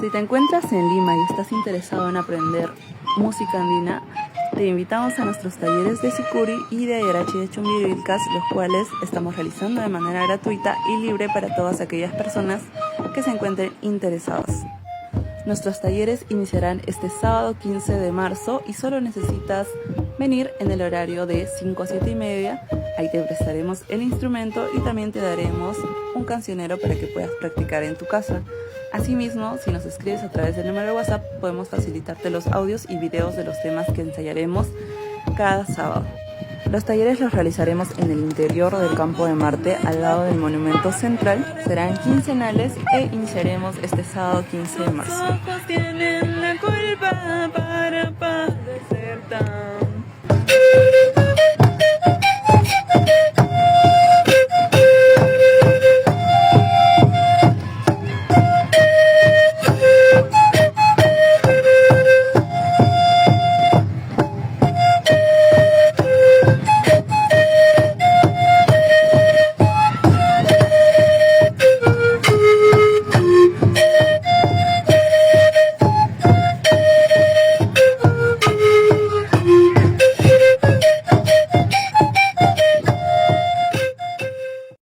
Si te encuentras en Lima y estás interesado en aprender música andina, te invitamos a nuestros talleres de Sikuris y de Ayarachi de Chumbivilcas, los cuales estamos realizando de manera gratuita y libre para todas aquellas personas que se encuentren interesadas. Nuestros talleres iniciarán este sábado 15 de marzo y solo necesitas venir en el horario de 5 a 7 y media. Ahí te prestaremos el instrumento y también te daremos un cancionero para que puedas practicar en tu casa. Asimismo, si nos escribes a través del número de WhatsApp, podemos facilitarte los audios y videos de los temas que ensayaremos cada sábado. Los talleres los realizaremos en el interior del campo de Marte, al lado del monumento central. Serán quincenales e iniciaremos este sábado 15 de marzo. Los ojos tienen la culpa para padecer tan